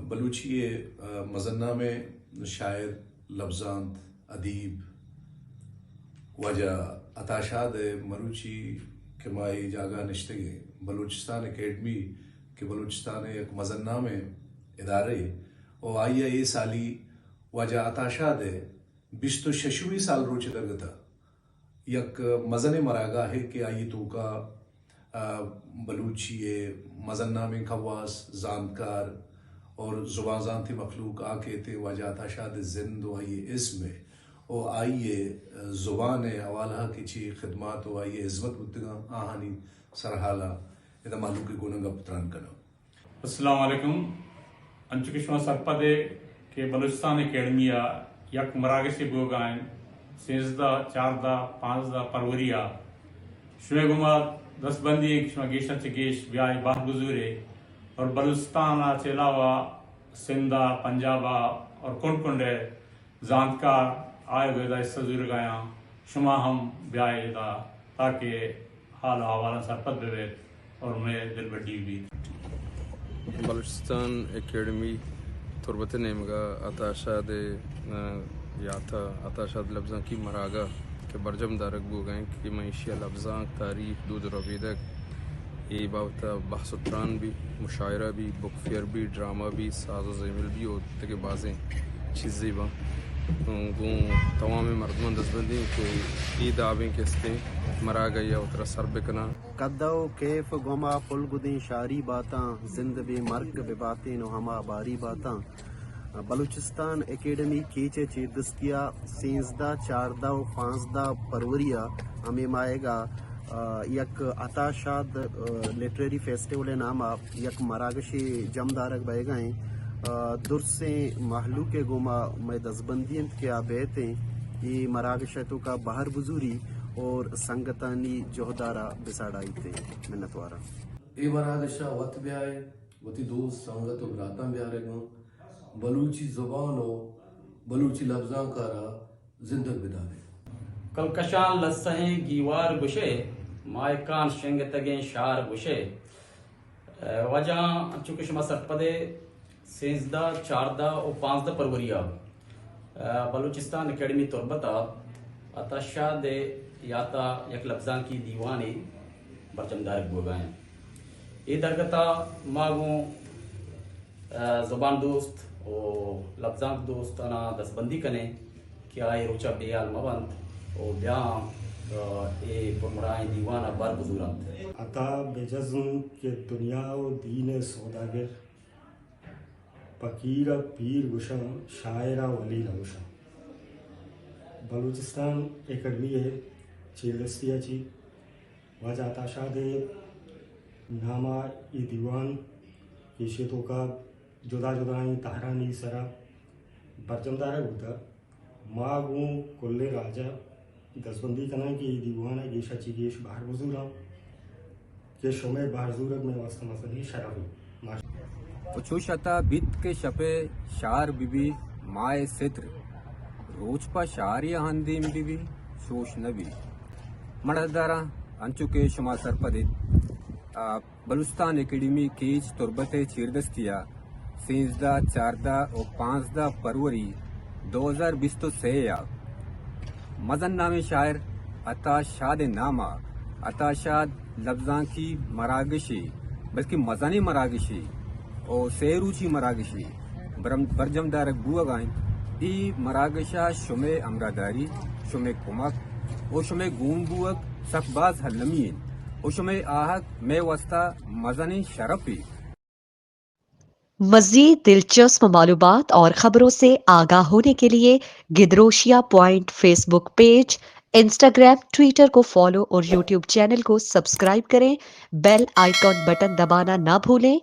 بلوچی مزنہ میں شاعر لفظانت ادیب وجہ اتاشاد مروچی کے مائی جاگہ نشتگے بلوچستان اکیڈمی کے بلوچستان ایک مزنہ میں ادارے اور آئیے یہ سالی وجہ اتاشاد 26 سال روچ درگتا یک مزن مراگا ہے کہ آئی تو کا بلوچی مزنہ میں خواص زانتکار اور زبان زانتی مخلوق آکے تے وجہ اتاشاد زند و آئیے اسم میں او آئیے زبان حوالہ کی چی خدمات و آئیے عزت بتگا آہانی سرحالہ ادا معلوم کی گوننگا پتران کنا. السلام علیکم. انچکشما سرپدے کے بلوچستان اکیڈمیا یک مراگشی بوگائن 13 14 15 پروریہ شوے گما 10 بندی کشما گیشن سے گیش بیائی باہر گزورے اور بلوچستان کے علاوہ سندھا پنجابہ اور کنڈ کنڈے زانتکار آئے ہوئے دا اس سزور گایا شما ہم بیائی دا تاکہ حال و حوالا سرپد بے اور میں دل بڑی بھی. بلوچستان اکیڈمی تربت نیمگا اتاشاد یا تھا اتاشاد لفظاں کی مراگا کہ برجم دارک بو گئیں کہ معیشیہ لفظاں تاریخ دود رویدک یہ باوتا بحث و تران بھی مشاعرہ بھی بک فیئر بھی ڈرامہ بھی ساز و زیمل بھی ہوتے کہ بازیں چیزیں با گوں تمام مردمان دستبندی کہ عید آبیں کستے مراگا یا اترا سر بکنا قدو کیف گما پل گدیں شاری باتاں زند بے مرگ بے باتیں نو ہما باری باتاں. بلوچستان اکیڈمی کیچے چی دستیا 13 14 و 15 پروریہ ہمیں مائے گا یک اتاشاد لٹریری فیسٹیول نامہ یک مراگشی جمدارک بے گئیں درسیں محلو کے گما میں دزبندین کیا بیتیں یہ مراگشتوں کا باہر بزوری اور سنگتانی جوہدارا بساڑائی تھے منتوارا. اے مراگشہ وقت بھی آئے وتی دوست سنگت و براتاں بھی آرے گا بلوچی زبان و بلوچی لفظاں کارا زندگ بدا دے. کلکشان لسہیں گیوار گشے مائکان شنگ تگیں شار گشے وجہ چونکہ شما سرپدے 13 14 و 15 پروریہ بلوچستان اکیڈمی تربتا اتاشاد یاتا یک لفظاں کی دیوانی برچم دارک بوگائیں یہ درگتا ماغوں زبان دوست و لفظاں دوستانا دستبندی کنے کیا یہ روچا بیال مبند و بیام اے پرمرائیں دیوانا بار بزورند. عطا بجزم کے دنیا و دین سوداگر فقیر پیر گشم شاعرہ ولی نوشم. بلوچستان اکیڈمی ہے چیلستیا چی واجہ اتاشاد نامہ ای دیوان کی شیتوں کا جدا جدائیں تہرانی سرا برجمدار ہوتا ماغوں کلے راجہ دسبندی کنا کی ای دیوان ہے گیشہ چی گیش باہر بزورا کہ شمع باہر زورت میں واسطہ مسئلہ شرابی پچوشتا بیت کے شپے شار بی بی مائے ستر روچ پا شاری ہندیم بی بی شوش نبی مردارا انچو کے شما سرپدے بلوچستان اکیڈمی کیچ تربت چیردستیا 13 14 و 15 فروری 2023 مزن نام شاعر اتاشاد نامہ اتاشاد لفظاں کی مراگشی بلکہ مزانی مراگشی اور سیروچی مراگشی برجم دارک بو گائیں ای مراگشہ شمع امراداری شمع کمک او شمع گون بوک سکباز حلمین او شمع آہک میں وسطہ مزنی شرفی. مزید دلچسپ معلومات اور خبروں سے آگاہ ہونے کے لیے Gedrosia point Facebook page, Instagram Twitter کو فالو اور یوٹیوب چینل کو سبسکرائب کریں. بیل آئیکن بٹن دبانا نہ بھولیں.